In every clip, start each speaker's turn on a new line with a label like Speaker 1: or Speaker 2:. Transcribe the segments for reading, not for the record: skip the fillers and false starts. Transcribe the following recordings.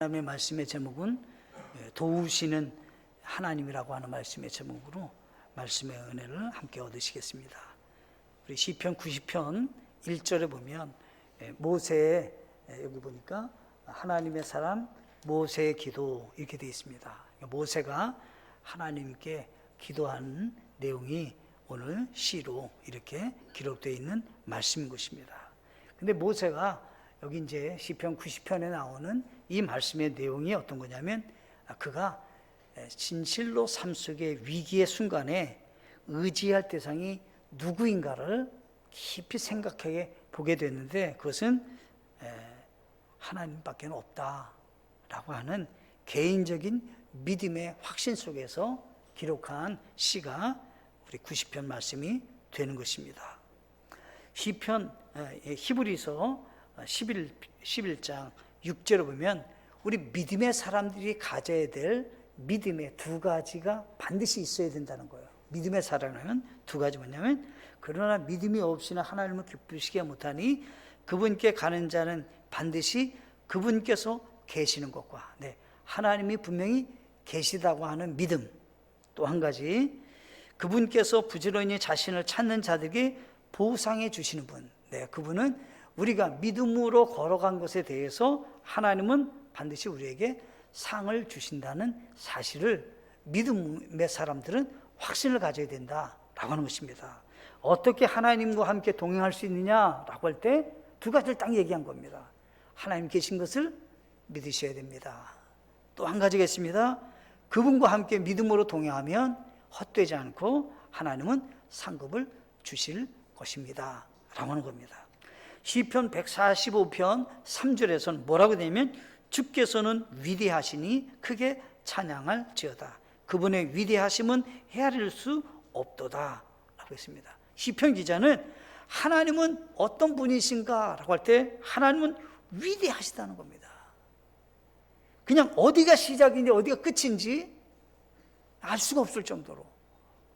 Speaker 1: 다음에 말씀의 제목은 도우시는 하나님이라고 하는 말씀의 제목으로 말씀의 은혜를 함께 얻으시겠습니다. 우리 시편 90편 1절에 보면 모세의 여기 보니까 하나님의 사람 모세의 기도 이렇게 되어 있습니다. 모세가 하나님께 기도하는 내용이 오늘 시로 이렇게 기록되어 있는 말씀인 것입니다. 근데 모세가 여기 이제 시편 90편에 나오는 이 말씀의 내용이 어떤 거냐면 그가 진실로 삶 속의 위기의 순간에 의지할 대상이 누구인가를 깊이 생각해 보게 됐는데 그것은 하나님밖에 없다라고 하는 개인적인 믿음의 확신 속에서 기록한 시가 우리 90편 말씀이 되는 것입니다. 시편 히브리서 11장 6절을 보면 우리 믿음의 사람들이 가져야 될 믿음의 두 가지가 반드시 있어야 된다는 거예요. 믿음의 사람은 두 가지 뭐냐면 그러나 믿음이 없이는 하나님을 기쁘시게 못하니 그분께 가는 자는 반드시 그분께서 계시는 것과 하나님이 분명히 계시다고 하는 믿음, 또 한 가지 그분께서 부지런히 자신을 찾는 자들에게 보상해 주시는 분, 그분은 우리가 믿음으로 걸어간 것에 대해서 하나님은 반드시 우리에게 상을 주신다는 사실을 믿음의 사람들은 확신을 가져야 된다라고 하는 것입니다. 어떻게 하나님과 함께 동행할 수 있느냐라고 할 때 두 가지를 딱 얘기한 겁니다. 하나님 계신 것을 믿으셔야 됩니다. 또 한 가지가 있습니다. 그분과 함께 믿음으로 동행하면 헛되지 않고 하나님은 상급을 주실 것입니다 라고 하는 겁니다. 시편 145편 3절에서는 뭐라고 되냐면 주께서는 위대하시니 크게 찬양할지어다. 그분의 위대하심은 헤아릴 수 없도다 라고 했습니다. 시편 기자는 하나님은 어떤 분이신가 라고 할 때 하나님은 위대하시다는 겁니다. 그냥 어디가 시작인지 어디가 끝인지 알 수가 없을 정도로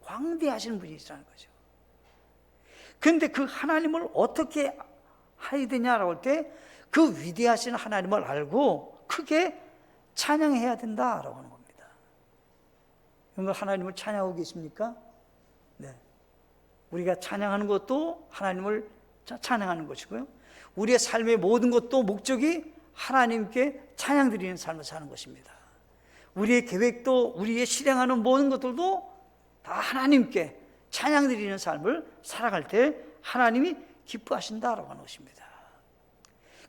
Speaker 1: 광대하신 분이시라는 거죠. 그런데 그 하나님을 어떻게 해야 되냐라고 할 때 그 위대하신 하나님을 알고 크게 찬양해야 된다라고 하는 겁니다. 여러분 하나님을 찬양하고 계십니까? 네. 우리가 찬양하는 것도 하나님을 찬양하는 것이고요. 우리의 삶의 모든 것도 목적이 하나님께 찬양드리는 삶을 사는 것입니다. 우리의 계획도 우리의 실행하는 모든 것들도 다 하나님께 찬양드리는 삶을 살아갈 때 하나님이 기뻐하신다라고 하는 것입니다.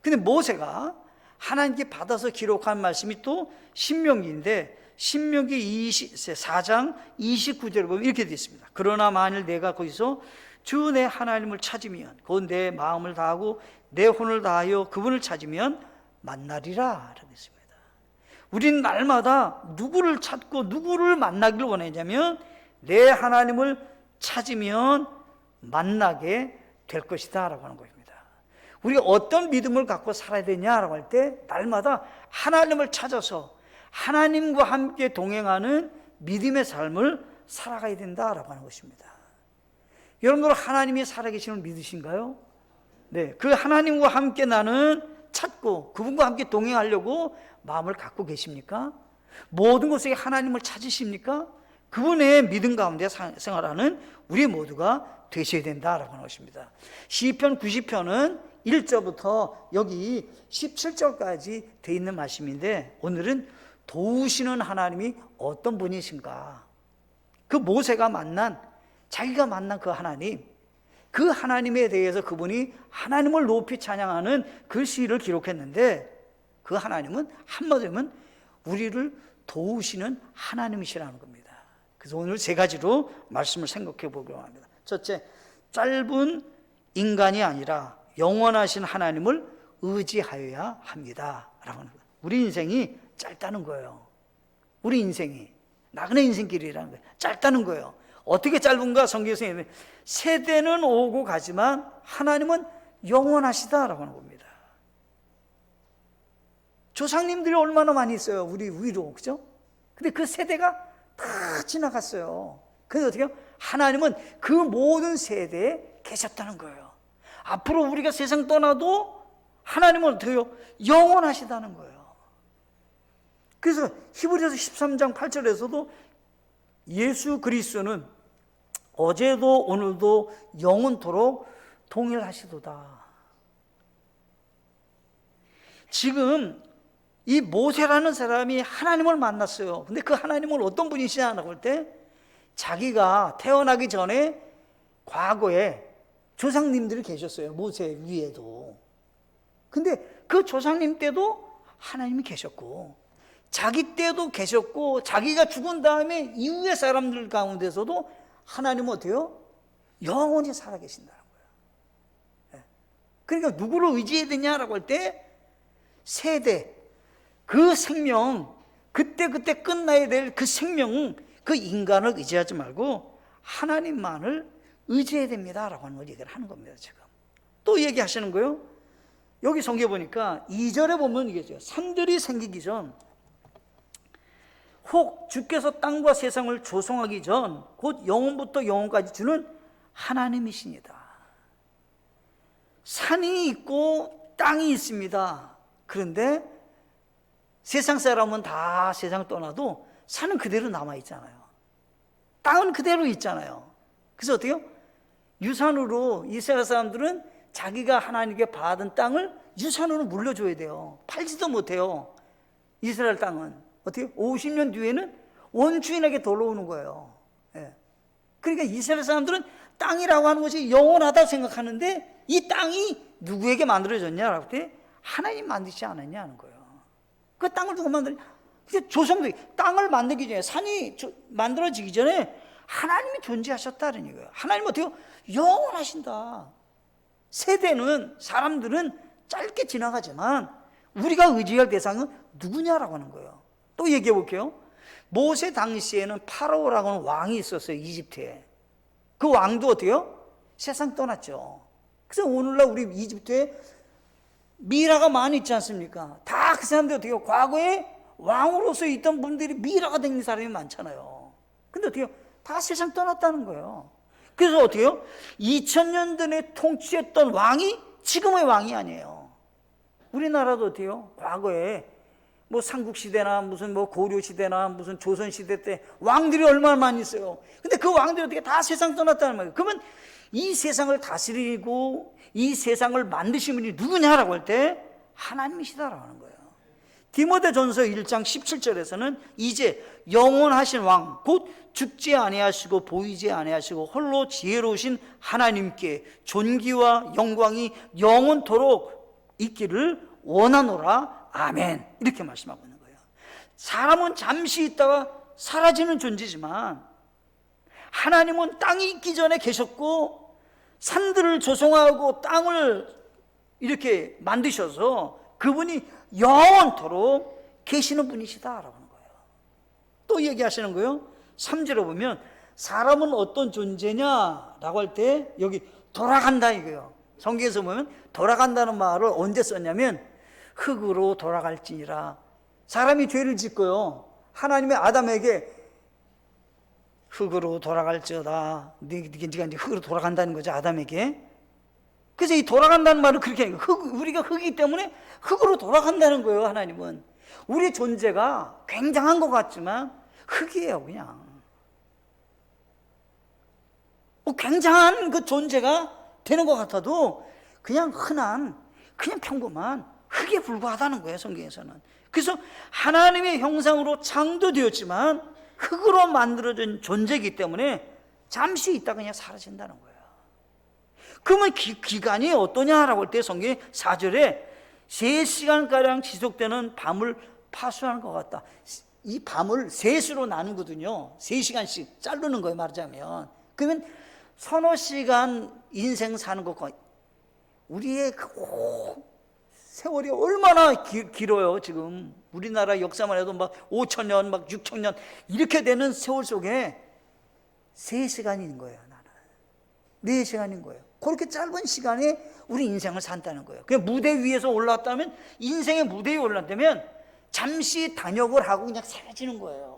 Speaker 1: 근데 모세가 하나님께 받아서 기록한 말씀이 또 신명기인데 신명기 4장 29절을 보면 이렇게 되어 있습니다. 그러나 만일 내가 거기서 주 내 하나님을 찾으면 곧 내 마음을 다하고 내 혼을 다하여 그분을 찾으면 만나리라 라고 했습니다. 우리는 날마다 누구를 찾고 누구를 만나기를 원하냐면 내 하나님을 찾으면 만나게 될 것이다 라고 하는 것입니다. 우리가 어떤 믿음을 갖고 살아야 되냐라고 할 때 날마다 하나님을 찾아서 하나님과 함께 동행하는 믿음의 삶을 살아가야 된다라고 하는 것입니다. 여러분들 하나님이 살아계시는 믿으신가요? 네, 그 하나님과 함께 나는 찾고 그분과 함께 동행하려고 마음을 갖고 계십니까? 모든 곳에 하나님을 찾으십니까? 그분의 믿음 가운데 생활하는 우리 모두가 되셔야 된다라고 하는 것입니다. 시편 90편은 1절부터 여기 17절까지 되어 있는 말씀인데 오늘은 도우시는 하나님이 어떤 분이신가? 그 모세가 자기가 만난 그 하나님, 그 하나님에 대해서 그분이 하나님을 높이 찬양하는 그 시를 기록했는데 그 하나님은 한마디로 우리를 도우시는 하나님이시라는 겁니다. 그래서 오늘 세 가지로 말씀을 생각해 보기로 합니다. 첫째, 짧은 인간이 아니라 영원하신 하나님을 의지하여야 합니다 라고 하는 거예요. 우리 인생이 짧다는 거예요. 우리 인생이 나그네 인생길이라는 거예요. 짧다는 거예요. 어떻게 짧은가? 성경에서 세대는 오고 가지만 하나님은 영원하시다라고 하는 겁니다. 조상님들이 얼마나 많이 있어요. 우리 위로, 그죠? 근데 그 세대가 다 지나갔어요. 그런데 어떻게 해요? 하나님은 그 모든 세대에 계셨다는 거예요. 앞으로 우리가 세상 떠나도 하나님은 어떻게 해요? 영원하시다는 거예요. 그래서 히브리서 13장 8절에서도 예수 그리스도는 어제도 오늘도 영원토록 동일하시도다. 지금 이 모세라는 사람이 하나님을 만났어요. 근데 그 하나님은 어떤 분이시냐고 할 때 자기가 태어나기 전에 과거에 조상님들이 계셨어요. 모세 위에도. 근데 그 조상님 때도 하나님이 계셨고 자기 때도 계셨고 자기가 죽은 다음에 이후의 사람들 가운데서도 하나님은 어때요? 영원히 살아계신다는 거예요. 그러니까 누구를 의지해야 되냐라고 할 때 세대, 그 생명, 그때 끝나야 될 그 생명, 그 인간을 의지하지 말고 하나님만을 의지해야 됩니다라고 하는 걸 얘기를 하는 겁니다. 지금 또 얘기하시는 거예요. 여기 성경에 보니까 2절에 보면 이게죠. 산들이 생기기 전 혹 주께서 땅과 세상을 조성하기 전 곧 영원부터 영원까지 주는 하나님이십니다. 산이 있고 땅이 있습니다. 그런데 세상 사람은 다 세상 떠나도 산은 그대로 남아있잖아요. 땅은 그대로 있잖아요. 그래서 어때요? 유산으로 이스라엘 사람들은 자기가 하나님께 받은 땅을 유산으로 물려줘야 돼요. 팔지도 못해요. 이스라엘 땅은 어때요? 50년 뒤에는 원주인에게 돌아오는 거예요. 그러니까 이스라엘 사람들은 땅이라고 하는 것이 영원하다고 생각하는데 이 땅이 누구에게 만들어졌냐라고 할 때 하나님 만드시지 않았냐는 거예요. 그 땅을 누가 만들냐? 조상들이 땅을 만들기 전에, 산이 만들어지기 전에 하나님이 존재하셨다는 거예요. 하나님은 어때요? 영원하신다. 세대는, 사람들은 짧게 지나가지만 우리가 의지할 대상은 누구냐라고 하는 거예요. 또 얘기해 볼게요. 모세 당시에는 파라오라고 하는 왕이 있었어요. 이집트에. 그 왕도 어때요? 세상 떠났죠. 그래서 오늘날 우리 이집트에 미라가 많이 있지 않습니까? 다 그 사람들 어떻게 해요? 과거에 왕으로서 있던 분들이 미라가 된 사람이 많잖아요. 근데 어떻게 해요? 다 세상 떠났다는 거예요. 그래서 어떻게 해요? 2000년 전에 통치했던 왕이 지금의 왕이 아니에요. 우리나라도 어떻게 해요? 과거에 뭐 삼국시대나 무슨 뭐 고려시대나 무슨 조선시대 때 왕들이 얼마나 많이 있어요. 근데 그 왕들이 어떻게 다 세상 떠났다는 거예요. 그러면 이 세상을 다스리고 이 세상을 만드신 분이 누구냐라고 할 때 하나님이시다라고 하는 거예요. 디모데전서 1장 17절에서는 이제 영원하신 왕 곧 죽지 아니하시고 보이지 아니하시고 홀로 지혜로우신 하나님께 존귀와 영광이 영원토록 있기를 원하노라. 아멘. 이렇게 말씀하고 있는 거예요. 사람은 잠시 있다가 사라지는 존재지만 하나님은 땅이 있기 전에 계셨고 산들을 조성하고 땅을 이렇게 만드셔서 그분이 영원토록 계시는 분이시다라고 하는 거예요. 또 얘기하시는 거예요. 3절에 보면 사람은 어떤 존재냐라고 할 때 여기 돌아간다 이거예요. 성경에서 보면 돌아간다는 말을 언제 썼냐면 흙으로 돌아갈지니라. 사람이 죄를 짓고요. 하나님이 아담에게 흙으로 돌아갈지어다. 네가 이제 흙으로 돌아간다는 거죠. 아담에게. 그래서 이 돌아간다는 말을 그렇게 하는 거예요. 우리가 흙이기 때문에 흙으로 돌아간다는 거예요. 하나님은. 우리 존재가 굉장한 것 같지만 흙이에요. 그냥. 굉장한 그 존재가 되는 것 같아도 그냥 흔한, 그냥 평범한 흙에 불과하다는 거예요. 성경에서는. 그래서 하나님의 형상으로 창조되었지만 흙으로 만들어진 존재이기 때문에 잠시 있다가 그냥 사라진다는 거예요. 그러면 기간이 어떠냐라고 할 때 성경의 4절에 3시간가량 지속되는 밤을 파수하는 것 같다. 이 밤을 셋으로 나누거든요. 3시간씩 자르는 거예요. 말하자면. 그러면 서너 시간 인생 사는 것과 우리의 세월이 얼마나 길어요. 지금 우리나라 역사만 해도 막 5,000년, 막 6,000년 이렇게 되는 세월 속에 3시간인 거예요. 나는 4시간인 거예요. 그렇게 짧은 시간에 우리 인생을 산다는 거예요. 그냥 무대 위에서 올라왔다면, 인생의 무대 위에 올랐다면 잠시 단역을 하고 그냥 사라지는 거예요.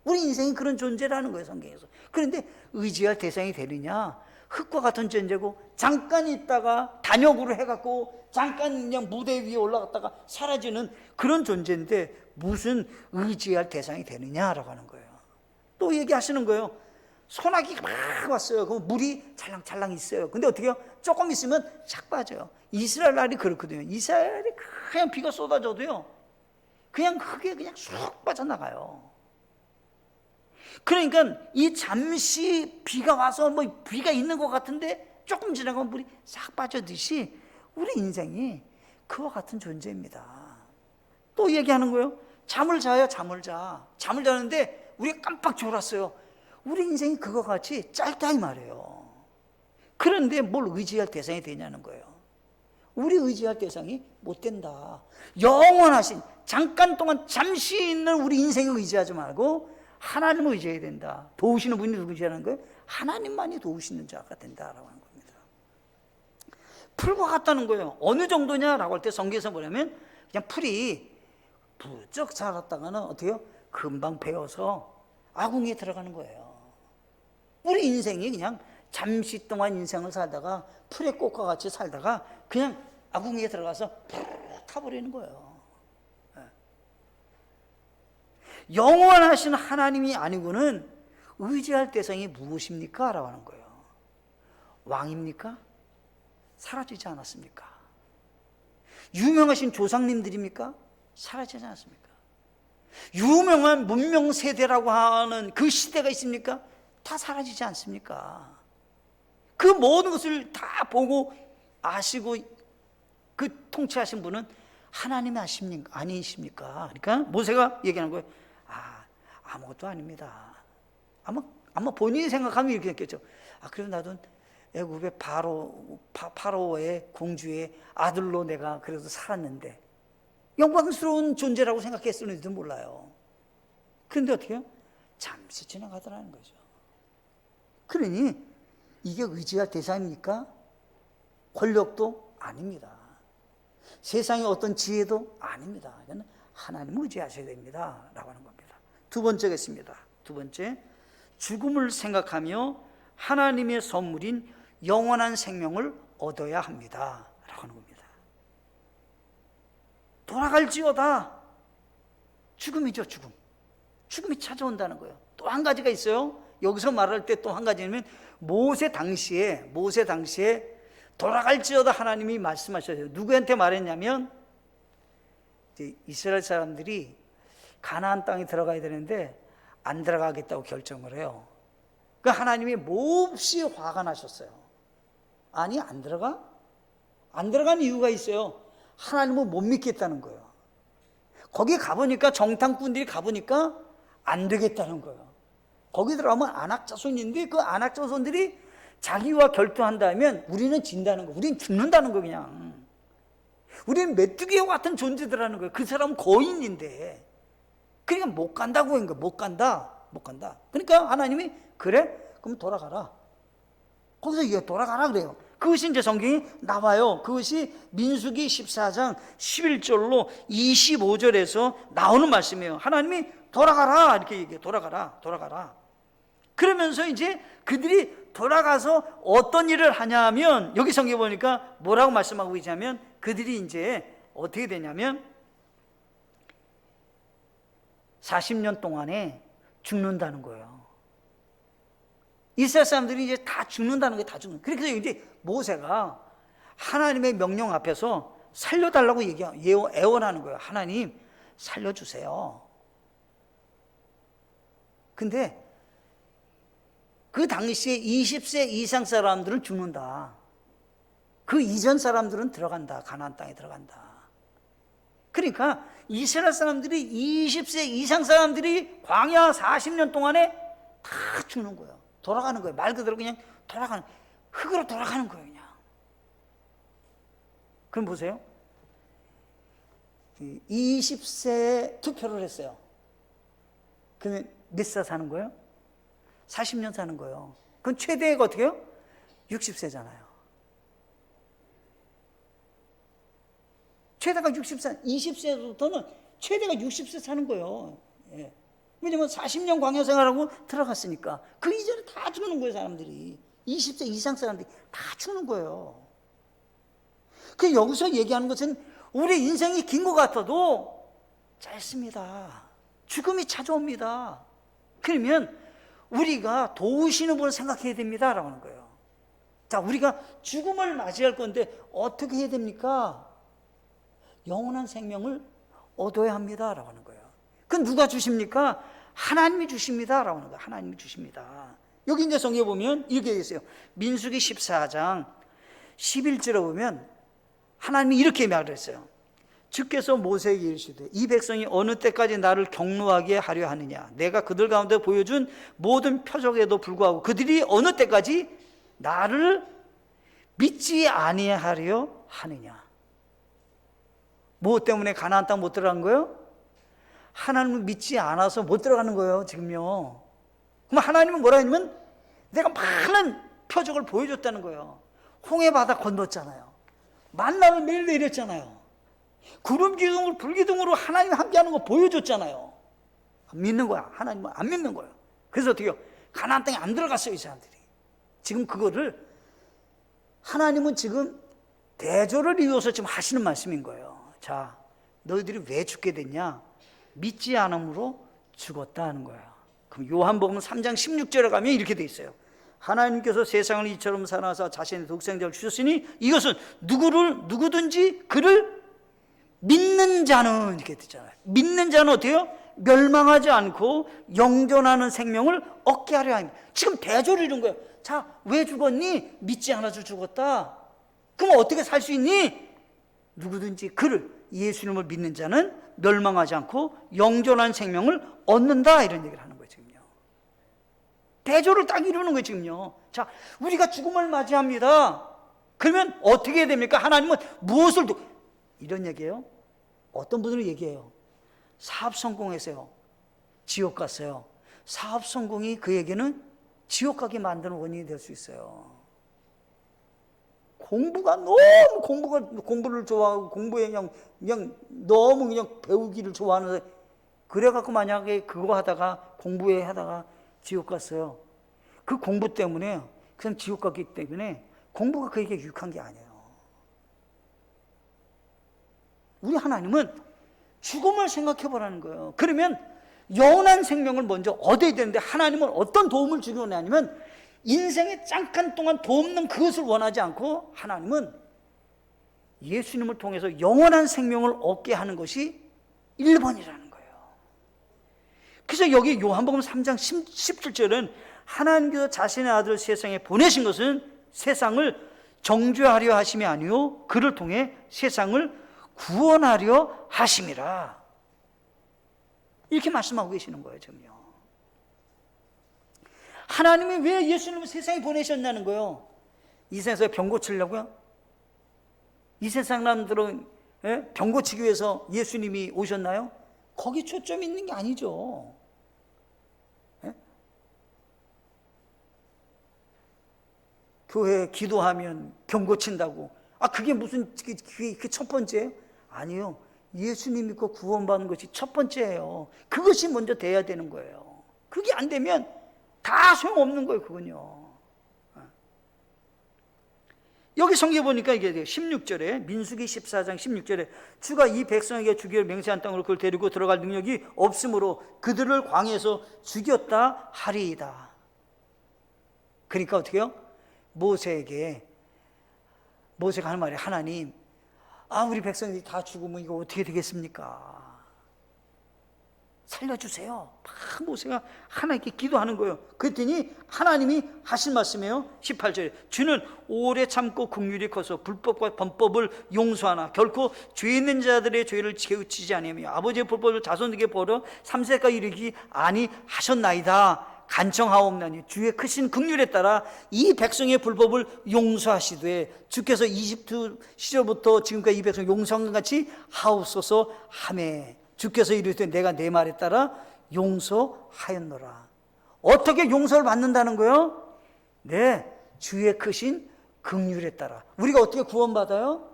Speaker 1: 우리 인생이 그런 존재라는 거예요. 성경에서. 그런데 의지할 대상이 되느냐? 흙과 같은 존재고, 잠깐 있다가 단역으로 해갖고 잠깐 그냥 무대 위에 올라갔다가 사라지는 그런 존재인데 무슨 의지할 대상이 되느냐라고 하는 거예요. 또 얘기하시는 거예요. 소나기가 막 왔어요. 그럼 물이 찰랑찰랑 있어요. 근데 어떻게 해요? 조금 있으면 싹 빠져요. 이스라엘 날이 그렇거든요. 이스라엘이 그냥 비가 쏟아져도요, 그냥 흙에 그냥 쑥 빠져나가요. 그러니까 이 잠시 비가 와서 뭐 비가 있는 것 같은데 조금 지나가면 물이 싹 빠져듯이 우리 인생이 그와 같은 존재입니다. 또 얘기하는 거예요. 잠을 자요. 잠을 자는데 우리가 깜빡 졸았어요. 우리 인생이 그거 같이 짧다 이 말이에요. 그런데 뭘 의지할 대상이 되냐는 거예요. 우리 의지할 대상이 못 된다. 영원하신, 잠깐 동안 잠시 있는 우리 인생을 의지하지 말고 하나님을 의지해야 된다. 도우시는 분이 누구시라는 거예요? 하나님만이 도우시는 자가 된다라고 하는 겁니다. 풀과 같다는 거예요. 어느 정도냐라고 할 때 성경에서 뭐냐면 그냥 풀이 부쩍 자랐다가는 어떻게 해요? 금방 베어서 아궁이에 들어가는 거예요. 우리 인생이 그냥 잠시 동안 인생을 살다가 풀의 꽃과 같이 살다가 그냥 아궁이에 들어가서 푹 타버리는 거예요. 영원하신 하나님이 아니고는 의지할 대상이 무엇입니까? 라고 하는 거예요. 왕입니까? 사라지지 않았습니까? 유명하신 조상님들입니까? 사라지지 않았습니까? 유명한 문명 세대라고 하는 그 시대가 있습니까? 다 사라지지 않습니까? 그 모든 것을 다 보고 아시고 그 통치하신 분은 하나님이 아니십니까? 그러니까 모세가 얘기하는 거예요. 아무것도 아닙니다. 아마 본인이 생각하면 이렇게 했겠죠. 그래도 나도 애굽의 파로의 공주의 아들로 내가 그래도 살았는데 영광스러운 존재라고 생각했을지도 몰라요. 그런데 어떻게 해요? 잠시 지나가더라는 거죠. 그러니 이게 의지할 대상입니까? 권력도 아닙니다. 세상의 어떤 지혜도 아닙니다. 이거는 하나님을 의지하셔야 됩니다 라고 하는 겁니다. 두 번째가 있습니다. 두 번째, 죽음을 생각하며 하나님의 선물인 영원한 생명을 얻어야 합니다 라고 하는 겁니다. 돌아갈지어다. 죽음이죠. 죽음이 찾아온다는 거예요. 또 한 가지가 있어요. 여기서 말할 때 또 한 가지는 모세 당시에 돌아갈지어다 하나님이 말씀하셨어요. 누구한테 말했냐면 이스라엘 사람들이 가나안 땅에 들어가야 되는데 안 들어가겠다고 결정을 해요. 그 하나님이 몹시 화가 나셨어요. 아니 안 들어가? 안 들어간 이유가 있어요. 하나님을 못 믿겠다는 거예요. 거기 가보니까 정탐꾼들이 가보니까 안 되겠다는 거예요. 거기 들어가면 안악자손인데 그 안악자손들이 자기와 결투한다면 우리는 진다는 거예요. 우리는 죽는다는 거예요. 그냥 우리는 메뚜기와 같은 존재들라는 거예요. 그 사람은 거인인데 그러니까 못 간다고 하는 거예요. 못 간다. 그러니까 하나님이 그래? 그럼 돌아가라. 거기서 이게 돌아가라 그래요. 그것이 이제 성경이 나와요. 그것이 민수기 14장 11절로 25절에서 나오는 말씀이에요. 하나님이 돌아가라 이렇게 얘기해요. 돌아가라. 그러면서 이제 그들이 돌아가서 어떤 일을 하냐면 여기 성경에 보니까 뭐라고 말씀하고 있냐면 그들이 이제 어떻게 되냐면 40년 동안에 죽는다는 거예요. 이스라엘 사람들이 이제 다 죽는다는 거예요. 다 죽는. 그래서 이제 모세가 하나님의 명령 앞에서 살려달라고 애원하는 거예요. 하나님 살려주세요. 근데 그 당시에 20세 이상 사람들은 죽는다. 그 이전 사람들은 들어간다. 가나안 땅에 들어간다. 그러니까 이스라엘 사람들이 20세 이상 사람들이 광야 40년 동안에 다 죽는 거예요. 돌아가는 거예요. 말 그대로 그냥 흙으로 돌아가는 거예요. 그냥. 그럼 보세요. 20세에 투표를 했어요. 그러면 몇 살 사는 거예요? 40년 사는 거예요. 그럼 최대가 어떻게 해요? 60세잖아요. 최대가 60세, 20세부터는 최대가 60세 사는 거예요. 왜냐면 40년 광야 생활하고 들어갔으니까. 그 이전에 다 죽는 거예요, 사람들이. 20세 이상 사람들이 다 죽는 거예요. 그 여기서 얘기하는 것은 우리 인생이 긴 것 같아도 짧습니다. 죽음이 찾아옵니다. 그러면 우리가 도우시는 분을 생각해야 됩니다 라고 하는 거예요. 자, 우리가 죽음을 맞이할 건데 어떻게 해야 됩니까? 영원한 생명을 얻어야 합니다 라고 하는 거예요. 그건 누가 주십니까? 하나님이 주십니다 라고 하는 거예요. 하나님이 주십니다. 여기 이제 성경에 보면 이렇게 되어 있어요. 민수기 14장 11절에 보면 하나님이 이렇게 말했어요. 주께서 모세에게 이르시되 이 백성이 어느 때까지 나를 경노하게 하려 하느냐. 내가 그들 가운데 보여준 모든 표적에도 불구하고 그들이 어느 때까지 나를 믿지 아니하려 하느냐. 뭐 때문에 가나안 땅 못 들어간 거예요? 하나님을 믿지 않아서 못 들어가는 거예요 지금요. 그럼 하나님은 뭐라 하냐면 내가 많은 표적을 보여줬다는 거예요. 홍해 바다 건넜잖아요. 만나를 매일 내렸잖아요. 구름 기둥으로 불기둥으로 하나님 함께하는 거 보여줬잖아요. 안 믿는 거야. 하나님은 안 믿는 거예요. 그래서 어떻게 해요? 가나안 땅에 안 들어갔어요 이 사람들이. 지금 그거를 하나님은 지금 대조를 이어서 지금 하시는 말씀인 거예요. 자, 너희들이 왜 죽게 됐냐? 믿지 않음으로 죽었다 하는 거예요. 그럼 요한복음 3장 16절에 가면 이렇게 돼 있어요. 하나님께서 세상을 이처럼 사랑하사 자신의 독생자를 주셨으니 이것은 누구든지 그를 믿는 자는, 이렇게 되잖아요. 믿는 자는 어때요? 멸망하지 않고 영존하는 생명을 얻게 하려 합니다. 지금 대조를 이룬 거예요. 자, 왜 죽었니? 믿지 않아서 죽었다. 그럼 어떻게 살 수 있니? 누구든지 그를, 예수님을 믿는 자는 멸망하지 않고 영존한 생명을 얻는다, 이런 얘기를 하는 거예요 지금요. 대조를 딱 이루는 거예요 지금요. 자, 우리가 죽음을 맞이합니다. 그러면 어떻게 해야 됩니까? 하나님은 무엇을 이런 얘기예요. 어떤 분들은 얘기해요. 사업 성공했어요. 지옥 갔어요. 사업 성공이 그에게는 지옥 가게 만드는 원인이 될 수 있어요. 공부를 좋아하고 공부에 그냥 너무 그냥 배우기를 좋아하는, 그래갖고 만약에 그거 하다가 공부에 하다가 지옥 갔어요. 그 공부 때문에 그냥 지옥 갔기 때문에 공부가 그에게 유익한 게 아니에요. 우리 하나님은 죽음을 생각해 보라는 거예요. 그러면 영원한 생명을 먼저 얻어야 되는데 하나님은 어떤 도움을 주려고 하냐면 인생의 잠깐 동안 도움는 그것을 원하지 않고 하나님은 예수님을 통해서 영원한 생명을 얻게 하는 것이 1번이라는 거예요. 그래서 여기 요한복음 3장 17절은 하나님께서 자신의 아들을 세상에 보내신 것은 세상을 정죄하려 하심이 아니요 그를 통해 세상을 구원하려 하심이라, 이렇게 말씀하고 계시는 거예요 지금요. 하나님이 왜 예수님을 세상에 보내셨냐는 거예요. 이 세상에서 병 고치려고요? 이 세상 사람들은 병 고치기 위해서 예수님이 오셨나요? 거기 초점이 있는 게 아니죠. 교회에 기도하면 병 고친다고, 그게 무슨 그게 첫 번째예요? 아니요. 예수님 믿고 구원받는 것이 첫 번째예요. 그것이 먼저 돼야 되는 거예요. 그게 안 되면 다 소용없는 거예요 그건요. 여기 성경에 보니까 이게 16절에, 민수기 14장 16절에 주가 이 백성에게 주기를 맹세한 땅으로 그걸 데리고 들어갈 능력이 없으므로 그들을 광야에서 죽였다 하리이다. 그러니까 어떻게 해요? 모세가 하는 말이, 하나님, 우리 백성들이 다 죽으면 이거 어떻게 되겠습니까? 살려주세요. 모세가 하나님께 기도하는 거예요. 그랬더니 하나님이 하신 말씀이에요. 18절에 주는 오래 참고 긍휼이 커서 불법과 범법을 용서하나 결코 죄 있는 자들의 죄를 깨우치지 아니하며 아버지의 불법을 자손에게 벌어 3세까지 이르기 아니하셨나이다. 간청하옵나니 주의 크신 긍휼에 따라 이 백성의 불법을 용서하시되 주께서 이집트 시절부터 지금까지 이 백성 용서한 것 같이 하옵소서 하매 주께서 이르시되 내가 내 말에 따라 용서하였노라. 어떻게 용서를 받는다는 거예요? 네, 주의 크신 긍휼에 따라. 우리가 어떻게 구원받아요?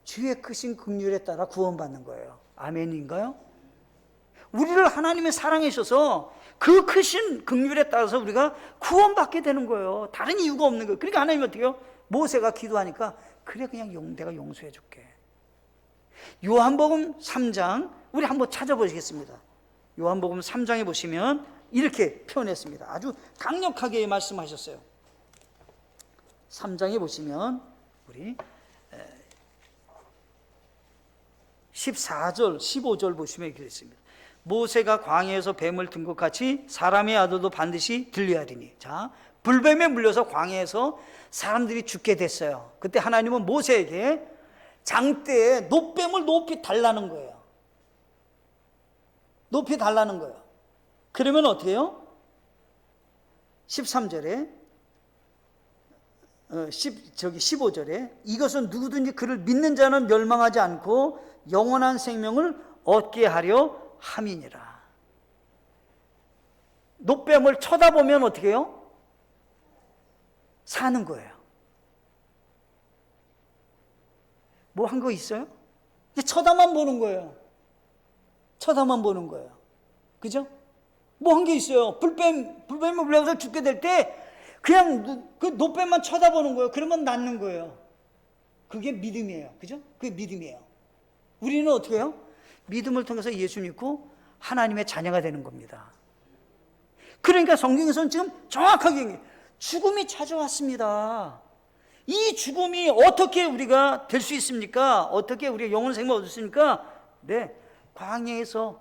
Speaker 1: 주의 크신 긍휼에 따라 구원받는 거예요. 아멘인가요? 우리를 하나님의 사랑해 주셔서 그 크신 긍휼에 따라서 우리가 구원받게 되는 거예요. 다른 이유가 없는 거예요. 그러니까 하나님이 어떻게 해요? 모세가 기도하니까 그래 그냥 내가 용서해 줄게. 요한복음 3장 우리 한번 찾아보시겠습니다. 요한복음 3장에 보시면 이렇게 표현했습니다. 아주 강력하게 말씀하셨어요. 3장에 보시면 우리 14절 15절 보시면 이렇게 있습니다. 모세가 광야에서 뱀을 든 것 같이 사람의 아들도 반드시 들려야 하리니. 자, 불뱀에 물려서 광야에서 사람들이 죽게 됐어요. 그때 하나님은 모세에게 장대에 놋뱀을 높이 달라는 거예요. 높이 달라는 거예요. 그러면 어떻게 해요? 13절에 15절에 이것은 누구든지 그를 믿는 자는 멸망하지 않고 영원한 생명을 얻게 하려 함이니라. 놋뱀을 쳐다보면 어떻게 해요? 사는 거예요. 뭐 한 거 있어요? 쳐다만 보는 거예요. 쳐다만 보는 거예요. 그죠? 뭐 한 게 있어요. 불뱀을 물려서 죽게 될 때 그냥 그 놋뱀만 쳐다보는 거예요. 그러면 낫는 거예요. 그게 믿음이에요. 그죠? 그게 믿음이에요. 우리는 어떻게 해요? 믿음을 통해서 예수 믿고 하나님의 자녀가 되는 겁니다. 그러니까 성경에서는 지금 정확하게 죽음이 찾아왔습니다. 이 죽음이 어떻게 우리가 될 수 있습니까? 어떻게 우리가 영원한 생명을 얻을 수 있습니까? 네, 광야에서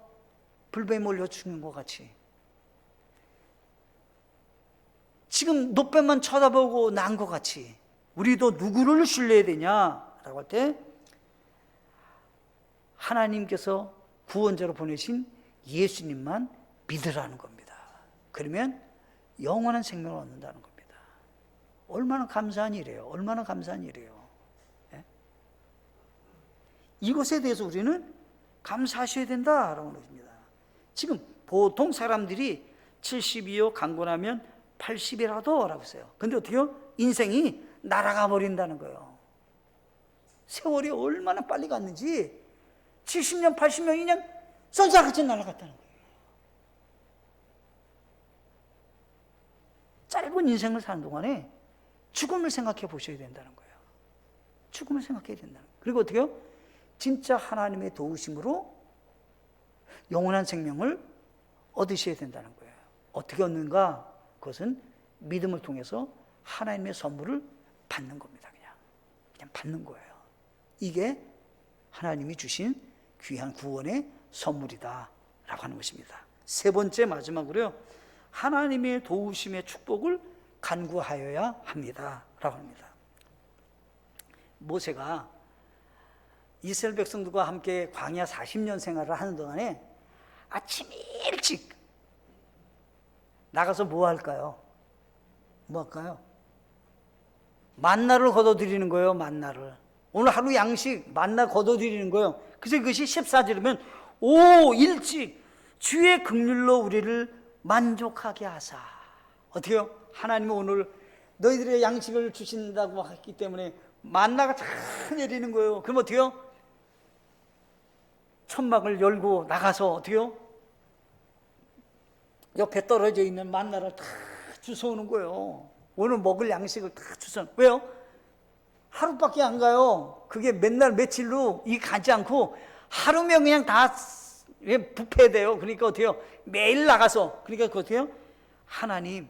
Speaker 1: 불뱀에 몰려 죽는 것 같이 지금 놋뱀만 쳐다보고 난 것 같이 우리도 누구를 신뢰해야 되냐라고 할 때 하나님께서 구원자로 보내신 예수님만 믿으라는 겁니다. 그러면 영원한 생명을 얻는다는 겁니다. 얼마나 감사한 일이에요. 얼마나 감사한 일이에요. 예? 이것에 대해서 우리는 감사하셔야 된다라고 합니다. 지금 보통 사람들이 70이요 강건하면 80이라도 라고 했어요. 근데 어떻게요? 인생이 날아가 버린다는 거예요. 세월이 얼마나 빨리 갔는지 70년, 80년이 그냥 쏜살같이 날아갔다는 거예요. 짧은 인생을 사는 동안에 죽음을 생각해 보셔야 된다는 거예요. 죽음을 생각해야 된다는 거예요. 그리고 어떻게요? 진짜 하나님의 도우심으로 영원한 생명을 얻으셔야 된다는 거예요. 어떻게 얻는가? 그것은 믿음을 통해서 하나님의 선물을 받는 겁니다. 그냥 받는 거예요. 이게 하나님이 주신 귀한 구원의 선물이다 라고 하는 것입니다. 세 번째 마지막으로요, 하나님의 도우심의 축복을 간구하여야 합니다 라고 합니다. 모세가 이스라엘 백성들과 함께 광야 40년 생활을 하는 동안에 아침 일찍 나가서 뭐 할까요? 뭐 할까요? 만나를 거둬들이는 거예요. 만나를. 오늘 하루 양식 만나 거둬들이는 거예요. 그래서 그것이 14절이면 오 일찍 주의 긍휼로 우리를 만족하게 하사. 어때요? 하나님은 오늘 너희들의 양식을 주신다고 했기 때문에 만나가 다 내리는 거예요. 그럼 어때요? 천막을 열고 나가서 어때요? 옆에 떨어져 있는 만나를 다 주워오는 거예요. 오늘 먹을 양식을 다 주워. 왜요? 하루밖에 안 가요. 그게 맨날 며칠로 이 가지 않고 하루면 그냥 다 부패돼요. 그러니까 어때요? 매일 나가서. 그러니까 그 어때요? 하나님,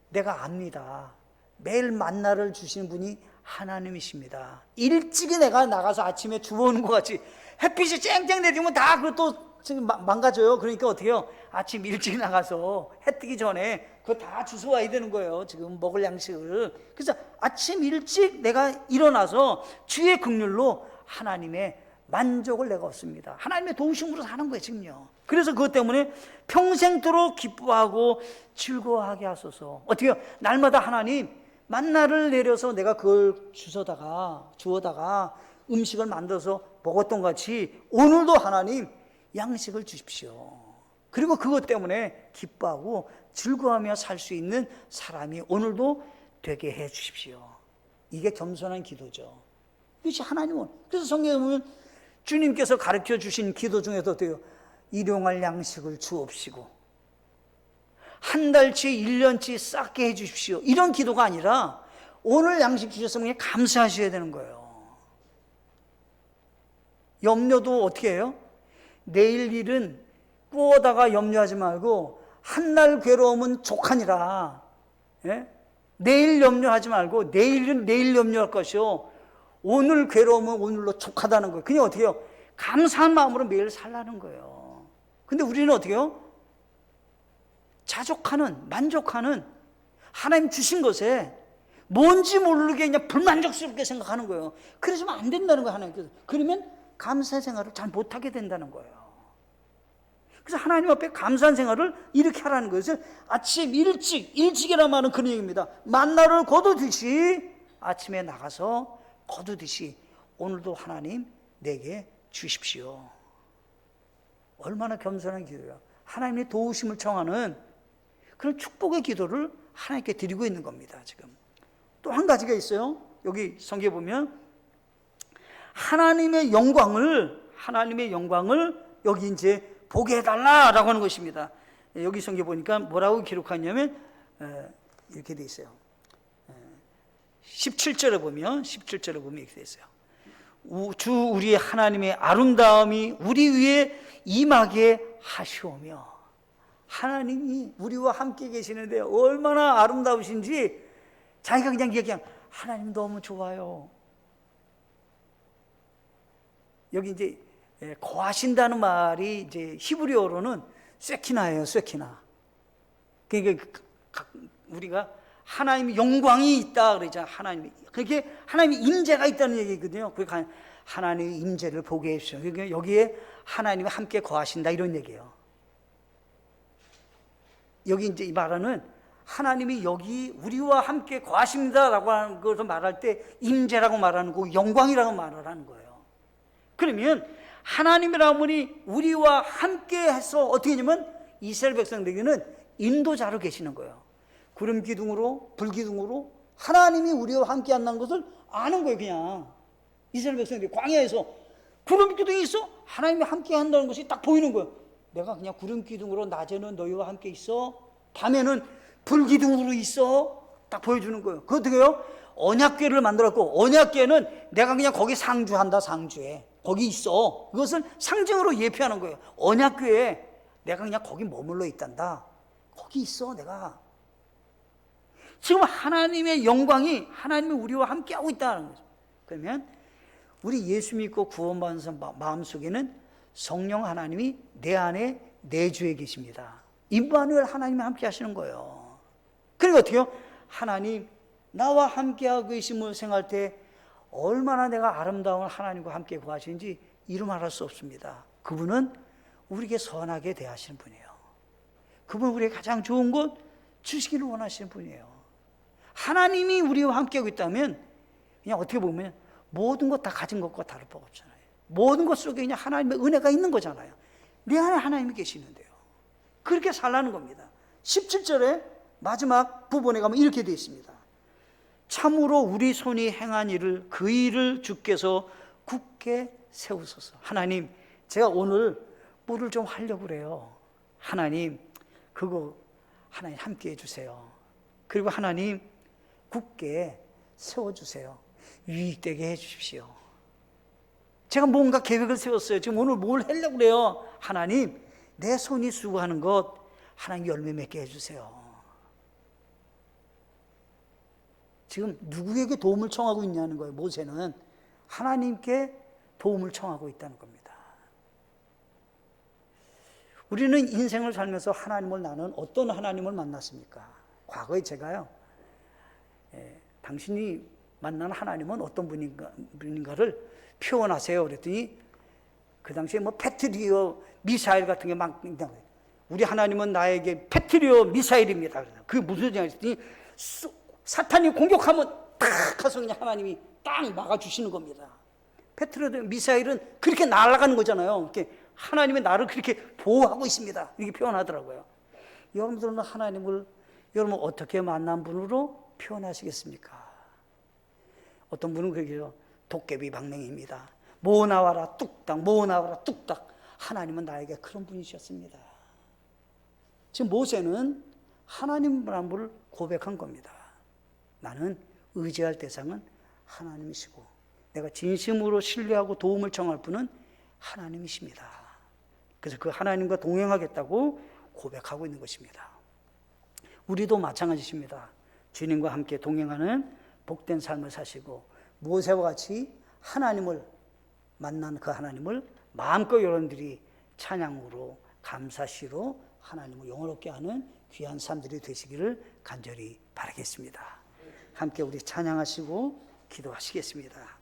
Speaker 1: 내가 압니다. 매일 만나를 주시는 분이 하나님이십니다. 일찍이 내가 나가서 아침에 주워오는 것 같이 햇빛이 쨍쨍 내리면 다 그것도 망가져요. 그러니까 어떻게 해요? 아침 일찍 나가서 해 뜨기 전에 그거 다 주워와야 되는 거예요. 지금 먹을 양식을. 그래서 아침 일찍 내가 일어나서 주의 긍휼로 하나님의 만족을 내가 얻습니다. 하나님의 도우심으로 사는 거예요, 지금요. 그래서 그것 때문에 평생도록 기뻐하고 즐거워하게 하소서. 어떻게 해요? 날마다 하나님 만나를 내려서 내가 그걸 주워다가 음식을 만들어서 먹었던 것 같이 오늘도 하나님 양식을 주십시오. 그리고 그것 때문에 기뻐하고 즐거워하며 살 수 있는 사람이 오늘도 되게 해 주십시오. 이게 겸손한 기도죠. 이것이 하나님은. 그래서 성경에 보면 주님께서 가르쳐 주신 기도 중에도 어때요? 일용할 양식을 주옵시고 한 달치 1년치 쌓게 해주십시오. 이런 기도가 아니라 오늘 양식 주셨으면 그냥 감사하셔야 되는 거예요. 염려도 어떻게 해요? 내일 일은 꾸어다가 염려하지 말고 한 날 괴로움은 족하니라. 예? 내일 염려하지 말고 내일은 내일 염려할 것이요 오늘 괴로움은 오늘로 족하다는 거예요. 그냥 어떻게 해요? 감사한 마음으로 매일 살라는 거예요. 근데 우리는 어떻게 해요? 자족하는, 만족하는 하나님 주신 것에 뭔지 모르게 그냥 불만족스럽게 생각하는 거예요. 그러시면 안 된다는 거예요, 하나님께서. 그러면 감사 생활을 잘 못하게 된다는 거예요. 그래서 하나님 앞에 감사한 생활을 이렇게 하라는 거예요. 그래서 아침 일찍이라는 말은 그런 얘기입니다. 만나를 거두듯이 아침에 나가서 거두듯이 오늘도 하나님 내게 주십시오. 얼마나 겸손한 기도예요. 하나님의 도우심을 청하는 그런 축복의 기도를 하나님께 드리고 있는 겁니다. 지금 또 한 가지가 있어요. 여기 성경에 보면 하나님의 영광을 여기 이제 보게 해달라라고 하는 것입니다. 여기 성경에 보니까 뭐라고 기록하냐면 이렇게 돼 있어요. 17절에 보면 이렇게 돼 있어요. 주 우리 하나님의 아름다움이 우리 위에 임하게 하시오며 하나님이 우리와 함께 계시는데 얼마나 아름다우신지 자기가 그냥 얘기한 하나님 너무 좋아요. 여기 이제 거하신다는 말이 이제 히브리어로는 쇠키나예요, 쇠키나. 그러니까 우리가 하나님의 영광이 있다 그러잖아요. 그게 하나님의 임재가 있다는 얘기거든요. 그러니까 하나님의 임재를 보게 해주세요. 그러니까 여기에 하나님이 함께 거하신다 이런 얘기예요. 여기 이제 이 말하는 하나님이 여기 우리와 함께 거하십니다라고 하는 것을 말할 때 임재라고 말하는 거고 영광이라고 말을 하는 거예요. 그러면 하나님이라는 분이 우리와 함께 해서 어떻게 하냐면 이스라엘 백성들에게는 인도자로 계시는 거예요. 구름 기둥으로 불 기둥으로 하나님이 우리와 함께 한다는 것을 아는 거예요. 그냥 이스라엘 백성들이 광야에서 구름 기둥이 있어 하나님이 함께 한다는 것이 딱 보이는 거예요. 내가 그냥 구름 기둥으로 낮에는 너희와 함께 있어 밤에는 불 기둥으로 있어 딱 보여주는 거예요. 그 어떻게 해요? 언약궤를 만들었고 언약궤는 내가 그냥 거기 상주한다. 상주해 거기 있어. 그것을 상징으로 예표하는 거예요. 언약궤에 내가 그냥 거기 머물러 있단다. 거기 있어 내가. 지금 하나님의 영광이 하나님이 우리와 함께하고 있다는 거죠. 그러면 우리 예수 믿고 구원받은 사람 마음속에는 성령 하나님이 내 안에 내주에 계십니다. 임마누엘 하나님이 함께 하시는 거예요. 그러니까 어떻게 해요? 하나님 나와 함께하고 계심을 생각할 때 얼마나 내가 아름다운 하나님과 함께 거하시는지 이루 말할 수 없습니다. 그분은 우리에게 선하게 대하시는 분이에요. 그분은 우리에게 가장 좋은 것 주시기를 원하시는 분이에요. 하나님이 우리와 함께하고 있다면 그냥 어떻게 보면 모든 것 다 가진 것과 다를 바가 없잖아요. 모든 것 속에 그냥 하나님의 은혜가 있는 거잖아요. 내 안에 하나님이 계시는데요. 그렇게 살라는 겁니다. 17절에 마지막 부분에 가면 이렇게 되어 있습니다. 참으로 우리 손이 행한 일을 그 일을 주께서 굳게 세우소서. 하나님 제가 오늘 뭐를 좀 하려고 그래요. 하나님 그거 하나님 함께 해주세요. 그리고 하나님 굳게 세워주세요. 유익되게 해주십시오. 제가 뭔가 계획을 세웠어요. 지금 오늘 뭘 하려고 그래요. 하나님 내 손이 수고하는 것 하나님 열매 맺게 해주세요. 지금 누구에게 도움을 청하고 있냐는 거예요. 모세는 하나님께 도움을 청하고 있다는 겁니다. 우리는 인생을 살면서 하나님을 나는 어떤 하나님을 만났습니까? 과거에 제가요 당신이 만난 하나님은 어떤 분인가를 표현하세요 그랬더니 그 당시에 뭐 패트리어 미사일 같은 게 막 우리 하나님은 나에게 패트리어 미사일입니다. 그게 무슨 소리냐 했더니 사탄이 공격하면 딱 가서 그냥 하나님이 딱 막아주시는 겁니다. 패트리어 미사일은 그렇게 날아가는 거잖아요. 이렇게 하나님이 나를 그렇게 보호하고 있습니다. 이렇게 표현하더라고요. 여러분들은 하나님을 여러분 어떻게 만난 분으로 표현하시겠습니까? 어떤 분은 그러게요. 도깨비 방맹입니다. 뭐 나와라 뚝딱 뭐 나와라 뚝딱 하나님은 나에게 그런 분이셨습니다. 지금 모세는 하나님을 고백한 겁니다. 나는 의지할 대상은 하나님이시고 내가 진심으로 신뢰하고 도움을 청할 분은 하나님이십니다. 그래서 그 하나님과 동행하겠다고 고백하고 있는 것입니다. 우리도 마찬가지십니다. 주님과 함께 동행하는 복된 삶을 사시고 모세와 같이 하나님을 만난 그 하나님을 마음껏 여러분들이 찬양으로 감사시로 하나님을 영원롭게 하는 귀한 삶들이 되시기를 간절히 바라겠습니다. 함께 우리 찬양하시고 기도하시겠습니다.